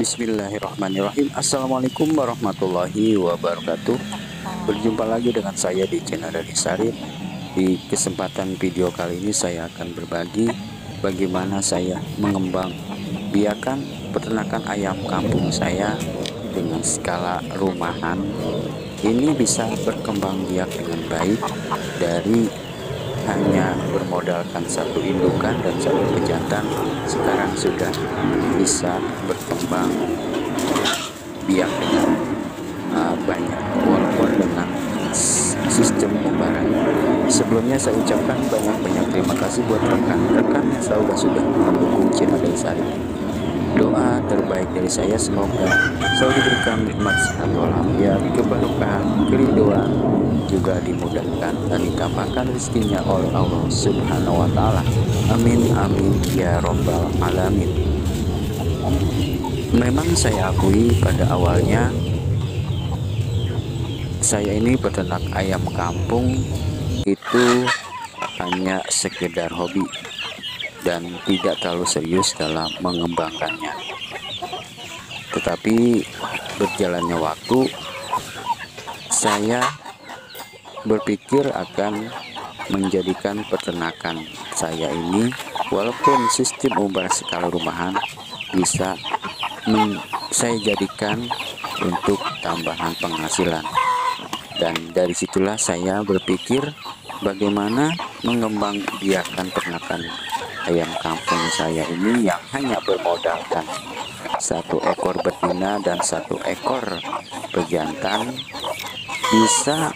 Bismillahirrahmanirrahim. Assalamualaikum warahmatullahi wabarakatuh. Berjumpa lagi dengan saya di channel Dani Sarip. Di kesempatan video kali ini saya akan berbagi bagaimana saya mengembang biakan peternakan ayam kampung saya dengan skala rumahan. Ini bisa berkembang biak dengan baik dari hanya bermodalkan satu indukan dan satu pejantan, sekarang sudah bisa berkembang biak dengan banyak, walaupun dengan sistem umbaran. Sebelumnya saya ucapkan banyak-banyak terima kasih buat rekan-rekan yang sudah mendukung channel Dani Sarip. Doa terbaik dari saya, semoga selalu diberikan nikmat sehat walafiat, keberkahan, kerinduan, juga dimudahkan dan ditambahkan rezekinya oleh Allah Subhanahu wa Ta'ala. Amin amin ya robbal alamin. Memang saya akui pada awalnya saya ini peternak ayam kampung itu hanya sekedar hobi dan tidak terlalu serius dalam mengembangkannya. Tetapi berjalannya waktu, saya berpikir akan menjadikan peternakan saya ini, walaupun sistem umbar skala rumahan, bisa saya jadikan untuk tambahan penghasilan. Dan dari situlah saya berpikir bagaimana mengembang biakan peternakan ayam kampung saya ini yang hanya bermodalkan satu ekor betina dan satu ekor pejantan bisa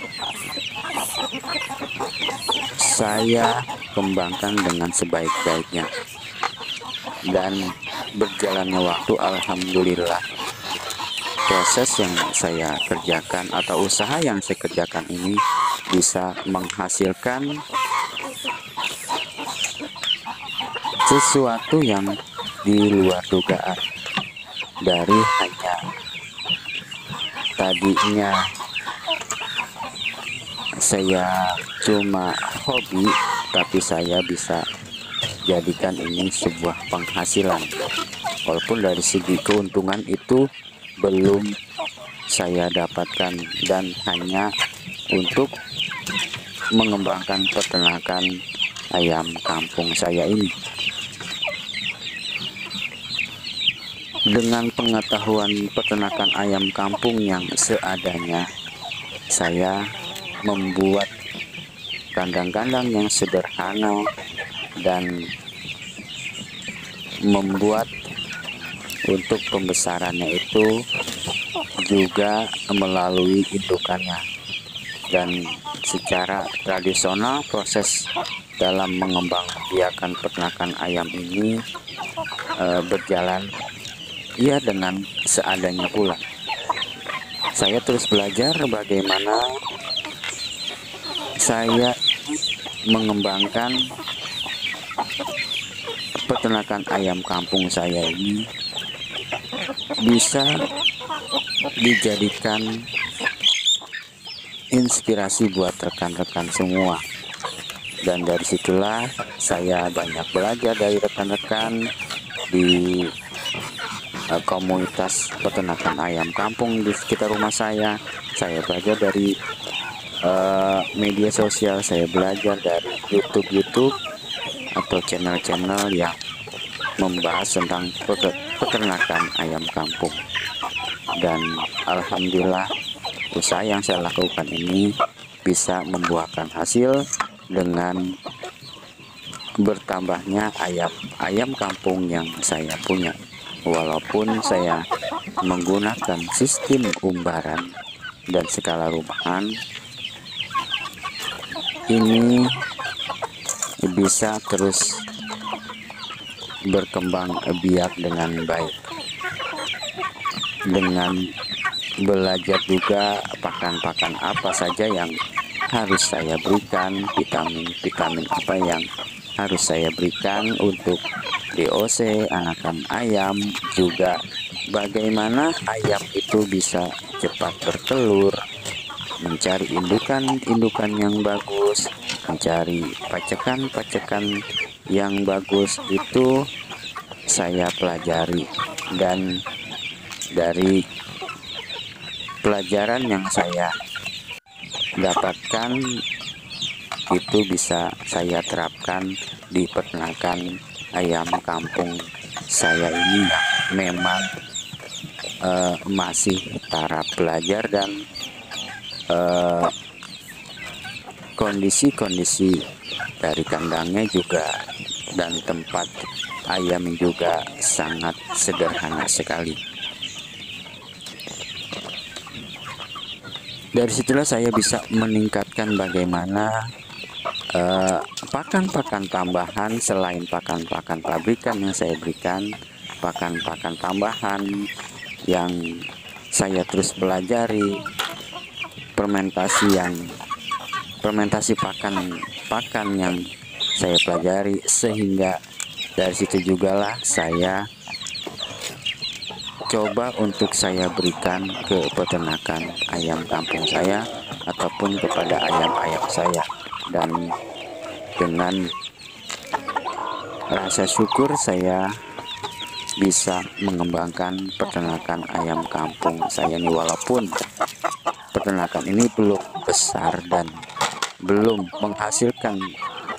saya kembangkan dengan sebaik-baiknya. Dan berjalannya waktu, alhamdulillah, proses yang saya kerjakan atau usaha yang saya kerjakan ini bisa menghasilkan sesuatu yang di luar dugaan. Dari hanya tadinya saya cuma hobi, tapi saya bisa jadikan ini sebuah penghasilan. Walaupun dari segi keuntungan itu belum saya dapatkan, dan hanya untuk mengembangkan peternakan ayam kampung saya ini. Dengan pengetahuan peternakan ayam kampung yang seadanya, saya membuat kandang-kandang yang sederhana dan membuat untuk pembesarannya itu juga melalui indukannya. Dan secara tradisional proses dalam mengembang biakan peternakan ayam ini berjalan ya dengan seadanya pula. Saya terus belajar bagaimana saya mengembangkan peternakan ayam kampung saya ini bisa dijadikan inspirasi buat rekan-rekan semua. Dan dari situlah saya banyak belajar dari rekan-rekan di komunitas peternakan ayam kampung di sekitar rumah saya. Saya belajar dari media sosial, saya belajar dari YouTube atau channel-channel yang membahas tentang peternakan ayam kampung. Dan alhamdulillah, usaha yang saya lakukan ini bisa membuahkan hasil dengan bertambahnya ayam kampung yang saya punya. Walaupun saya menggunakan sistem umbaran dan skala rumahan, ini bisa terus berkembang biak dengan baik. Dengan belajar juga pakan-pakan apa saja yang harus saya berikan, vitamin apa yang harus saya berikan untuk DOC anakan ayam, juga bagaimana ayam itu bisa cepat bertelur, mencari indukan yang bagus, mencari pacekan yang bagus, itu saya pelajari. Dan dari pelajaran yang saya dapatkan itu bisa saya terapkan di peternakan ayam kampung saya ini yang memang masih taraf belajar, dan kondisi-kondisi dari kandangnya juga dan tempat ayam juga sangat sederhana sekali. Dari situlah saya bisa meningkatkan bagaimana pakan-pakan tambahan selain pakan-pakan pabrikan yang saya berikan, pakan-pakan tambahan yang saya terus pelajari, fermentasi pakan yang saya pelajari, sehingga dari situ jugalah saya coba untuk saya berikan ke peternakan ayam kampung saya ataupun kepada ayam-ayam saya, dan dengan rasa syukur saya bisa mengembangkan peternakan ayam kampung saya ini, walaupun peternakan ini belum besar dan belum menghasilkan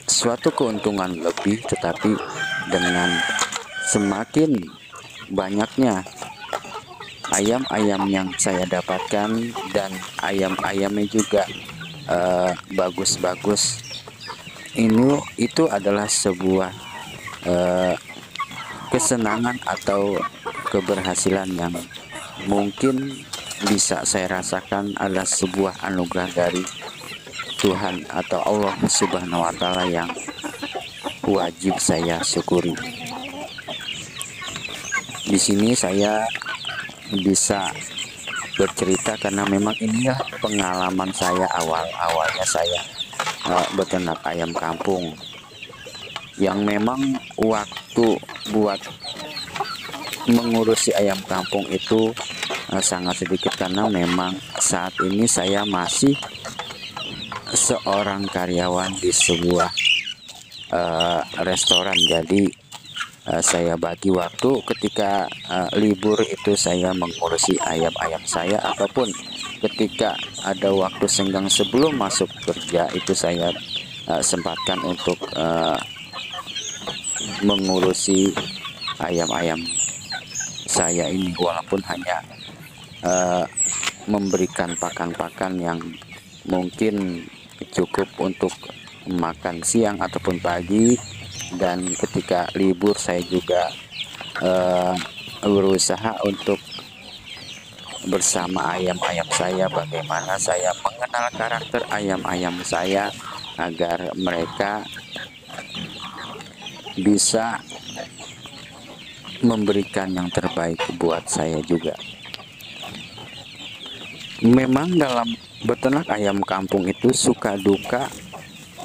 suatu keuntungan lebih, tetapi dengan semakin banyaknya ayam-ayam yang saya dapatkan dan ayam-ayamnya juga bagus-bagus, itu adalah sebuah kesenangan atau keberhasilan yang mungkin bisa saya rasakan adalah sebuah anugerah dari Tuhan atau Allah Subhanahu wa Ta'ala yang wajib saya syukuri. Di sini saya bisa bercerita karena memang inilah pengalaman saya awalnya saya beternak ayam kampung, yang memang waktu buat mengurusi ayam kampung itu sangat sedikit, karena memang saat ini saya masih seorang karyawan di sebuah restoran. Jadi saya bagi waktu ketika libur itu saya mengurusi ayam-ayam saya, ataupun ketika ada waktu senggang sebelum masuk kerja itu saya sempatkan untuk mengurusi ayam-ayam saya ini, walaupun hanya memberikan pakan-pakan yang mungkin cukup untuk makan siang ataupun pagi. Dan ketika libur saya juga berusaha untuk bersama ayam-ayam saya, bagaimana saya mengenal karakter ayam-ayam saya agar mereka bisa memberikan yang terbaik buat saya juga. Memang dalam beternak ayam kampung itu suka duka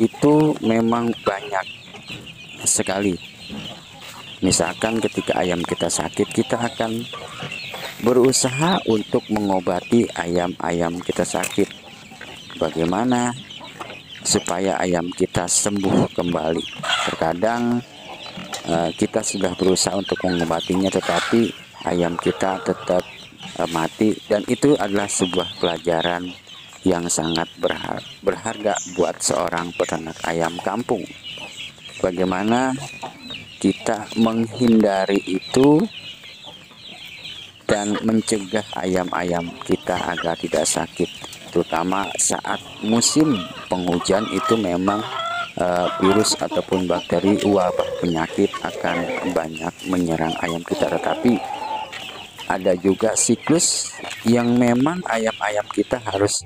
itu memang banyak sekali. Misalkan ketika ayam kita sakit, kita akan berusaha untuk mengobati ayam-ayam kita sakit. Bagaimana supaya ayam kita sembuh kembali? Terkadang kita sudah berusaha untuk mengobatinya, tetapi ayam kita tetap mati, dan itu adalah sebuah pelajaran yang sangat berharga buat seorang peternak ayam kampung. Bagaimana kita menghindari itu dan mencegah ayam-ayam kita agar tidak sakit, terutama saat musim penghujan. Itu memang virus ataupun bakteri, wabah penyakit akan banyak menyerang ayam kita. Tetapi ada juga siklus yang memang ayam-ayam kita harus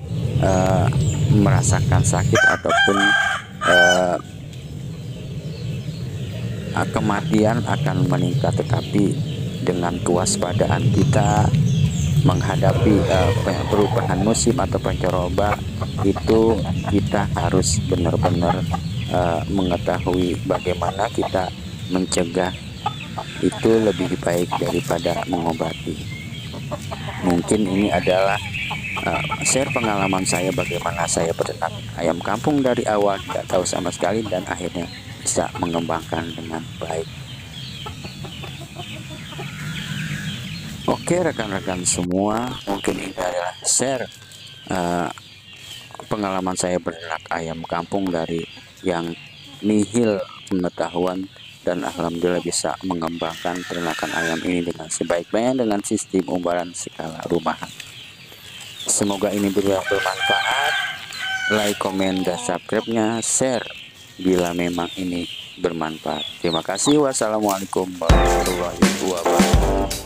merasakan sakit ataupun kematian akan meningkat, tetapi dengan kewaspadaan kita menghadapi perubahan musim atau pancaroba itu, kita harus benar-benar mengetahui bagaimana kita mencegah itu lebih baik daripada mengobati. Mungkin ini adalah share pengalaman saya bagaimana saya beternak ayam kampung dari awal tidak tahu sama sekali dan akhirnya bisa mengembangkan dengan baik. Oke. Oke rekan-rekan semua, mungkin ini adalah share pengalaman saya berternak ayam kampung dari yang nihil pengetahuan, dan alhamdulillah bisa mengembangkan peternakan ayam ini dengan sebaik-baiknya dengan sistem umbaran skala rumahan. Semoga ini bermanfaat. Like, komen, dan subscribe-nya, share bila memang ini bermanfaat. Terima kasih. Wassalamualaikum warahmatullahi wabarakatuh.